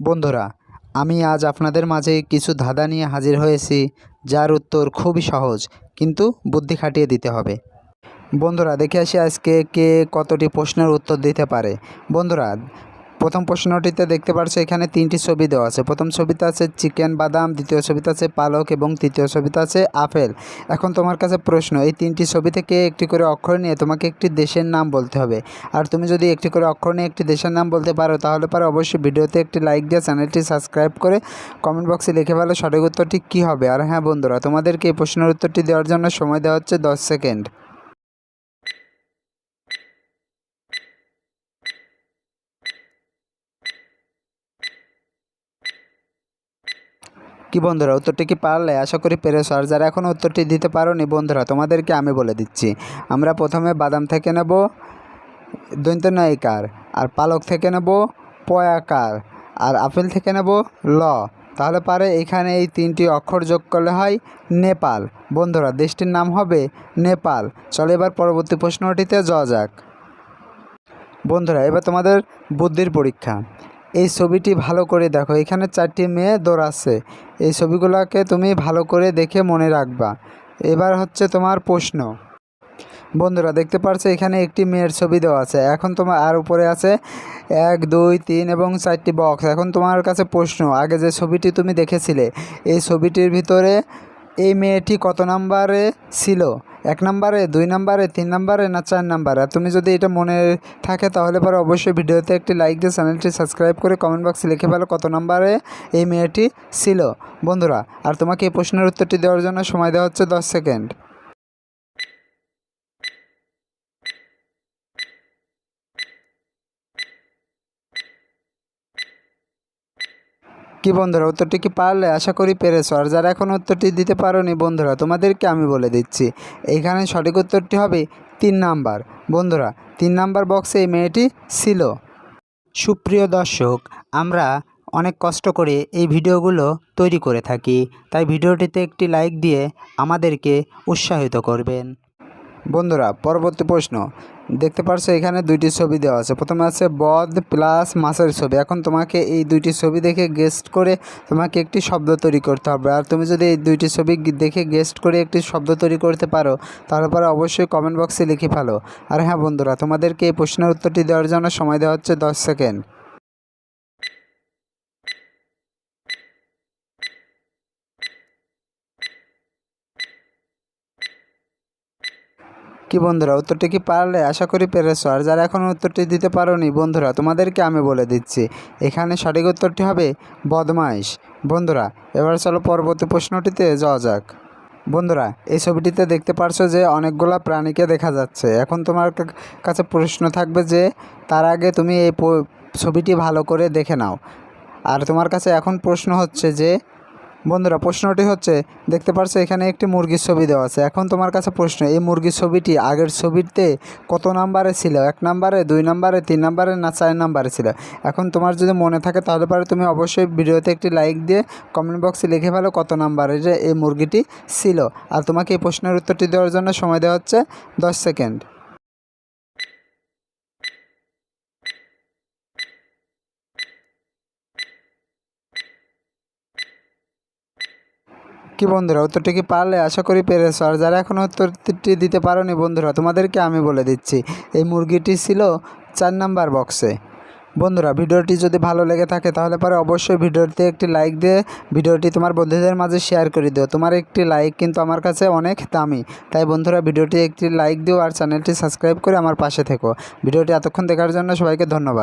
বন্ধুরা, আমি আজ আপনাদের মাঝে কিছু ধাঁধা নিয়ে হাজির হয়েছি, যার উত্তর খুবই সহজ, কিন্তু বুদ্ধি খাটিয়ে দিতে হবে। বন্ধুরা, দেখে আসি আজকে কে কতটি প্রশ্নের উত্তর দিতে পারে। বন্ধুরা, প্রথম প্রশ্নটিতে দেখতে পাচ্ছ এখানে 3টি ছবি দেওয়া আছে। প্রথম ছবিতে আছে চিকেন, বাদাম, দ্বিতীয় ছবিতে আছে পালক এবং তৃতীয় ছবিতে আছে আপেল। এখন তোমার কাছে প্রশ্ন, এই 3টি ছবি থেকে একটি করে অক্ষর নিয়ে তোমাকে একটি দেশের নাম বলতে হবে। আর তুমি যদি একটি করে অক্ষর নিয়ে একটি দেশের নাম বলতে পারো, তাহলে পরে অবশ্যই ভিডিওতে একটি লাইক দিয়ে চ্যানেলটি সাবস্ক্রাইব করে কমেন্ট বক্সে লিখে ফেলো সঠিক উত্তরটি কী হবে। আর হ্যাঁ বন্ধুরা, তোমাদেরকে এই প্রশ্নের উত্তরটি দেওয়ার জন্য সময় দেওয়া হচ্ছে 10 সেকেন্ড। কি বন্ধুরা, উত্তরটি কি পারলে? আশা করি পেরেছো। আর যারা এখনও উত্তরটি দিতে পারোনি বন্ধুরা, তোমাদেরকে আমি বলে দিচ্ছি। আমরা প্রথমে বাদাম থেকে নেব দৈন্ত নয়কার, আর পালক থেকে নেব পয়াকার, আর আপেল থেকে নেব ল। তাহলে পারে এখানে এই 3টি অক্ষর যোগ করলে হয় নেপাল। বন্ধুরা, দেশটির নাম হবে নেপাল। চলো এবার পরবর্তী প্রশ্নটিতে যাওয়া যাক। বন্ধুরা, এবার তোমাদের বুদ্ধির পরীক্ষা। এই ছবিটি ভালো করে দেখো, এখানে 4টি মেয়ে দৌড়াচ্ছে। এই ছবিগুলোকে তুমি ভালো করে দেখে মনে রাখবা। এবার হচ্ছে তোমার প্রশ্ন। বন্ধুরা, দেখতে পাচ্ছ এখানে একটি মেয়ের ছবি দেওয়া আছে। এখন তোমার আর উপরে আছে 1, 2, 3 এবং 4টি বক্স। এখন তোমার কাছে প্রশ্ন, আগে যে ছবিটি তুমি দেখেছিলে, এই ছবিটির ভিতরে এই মেয়েটি কত নম্বরে ছিল? 1 নম্বরে, 2 নম্বরে, 3 নম্বরে না 4 নম্বরে? আর তুমি যদি এটা মনে থাকে তাহলে পরে অবশ্যই ভিডিওতে একটি লাইক দিয়ে চ্যানেলটি সাবস্ক্রাইব করে কমেন্ট বক্সে লিখে ফেলো কত নম্বরে এই মেয়েটি ছিল। বন্ধুরা, আর তোমাকে এই প্রশ্নের উত্তরটি দেওয়ার জন্য সময় দেওয়া হচ্ছে 10 সেকেন্ড। কি বন্ধুরা, উত্তরটি কি পারলে? আশা করি পেরেছো। আর যারা এখন উত্তরটি দিতে পারোনি বন্ধুরা, তোমাদেরকে আমি বলে দিচ্ছি। এইখানে সঠিক উত্তরটি হবে 3 নাম্বার। বন্ধুরা, 3 নাম্বার বক্সে এই মেয়েটি ছিল। সুপ্রিয় দর্শক, আমরা অনেক কষ্ট করে এই ভিডিওগুলো তৈরি করে থাকি, তাই ভিডিওটিতে একটি লাইক দিয়ে আমাদেরকে উৎসাহিত করবেন। বন্ধুরা, পরবর্তী প্রশ্ন। দেখতে পাচ্ছ এখানে 2টি ছবি দেওয়া আছে। প্রথমে আছে বদ প্লাস মাছের ছবি। এখন তোমাকে এই 2টি ছবি দেখে গেস্ট করে তোমাকে একটি শব্দ তৈরি করতে হবে। আর তুমি যদি এই 2টি ছবি দেখে গেস্ট করে একটি শব্দ তৈরি করতে পারো, তাহলে পরে অবশ্যই কমেন্ট বক্সে লিখে ফেলো। আর হ্যাঁ বন্ধুরা, তোমাদেরকে এই প্রশ্নের উত্তরটি দেওয়ার জন্য সময় দেওয়া হচ্ছে 10 সেকেন্ড। কি বন্ধুরা, উত্তরটি কি পারলে? আশা করি পেরেছো। আর যারা এখনও উত্তরটি দিতে পারোনি বন্ধুরা, তোমাদেরকে আমি বলে দিচ্ছি। এখানে সঠিক উত্তরটি হবে বদমাইশ। বন্ধুরা, এবার চলো পরবর্তী প্রশ্নটিতে যাওয়া যাক। বন্ধুরা, এই ছবিটিতে দেখতে পারছো যে অনেকগুলা প্রাণীকে দেখা যাচ্ছে। এখন তোমার কাছে প্রশ্ন থাকবে যে তার আগে তুমি এই ছবিটি ভালো করে দেখে নাও। আর তোমার কাছে এখন প্রশ্ন হচ্ছে যে বন্ধুরা, প্রশ্নটি হচ্ছে, দেখতে পাচ্ছ এখানে একটি মুরগির ছবি দেওয়া আছে। এখন তোমার কাছে প্রশ্ন, এই মুরগির ছবিটি আগের ছবিতে কত নম্বরে ছিল? 1 নম্বরে, 2 নম্বরে, 3 নম্বরে না 4 নম্বরে ছিল? এখন তোমার যদি মনে থাকে তাহলে পরে তুমি অবশ্যই ভিডিওতে একটি লাইক দিয়ে কমেন্ট বক্সে লিখে ফেলো কত নম্বরে যে এই মুরগিটি ছিল। আর তোমাকে এই প্রশ্নের উত্তরটি দেওয়ার জন্য সময় দেওয়া হচ্ছে 10 সেকেন্ড। কি বন্ধুরা, উত্তরটি কি পারলে? আশা করি পেরেছো। আর যারা এখনও উত্তরটি দিতে পারোনি বন্ধুরা, তোমাদেরকে আমি বলে দিচ্ছি। এই মুরগিটি ছিল 4 নাম্বার বক্সে। বন্ধুরা, ভিডিওটি যদি ভালো লেগে থাকে তাহলে পরে অবশ্যই ভিডিওটিতে একটি লাইক দিয়ে ভিডিওটি তোমার বন্ধুদের মাঝে শেয়ার করে দিও। তোমার একটি লাইক কিন্তু আমার কাছে অনেক দামি। তাই বন্ধুরা, ভিডিওটি একটি লাইক দিও আর চ্যানেলটি সাবস্ক্রাইব করে আমার পাশে থেকো। ভিডিওটি এতক্ষণ দেখার জন্য সবাইকে ধন্যবাদ।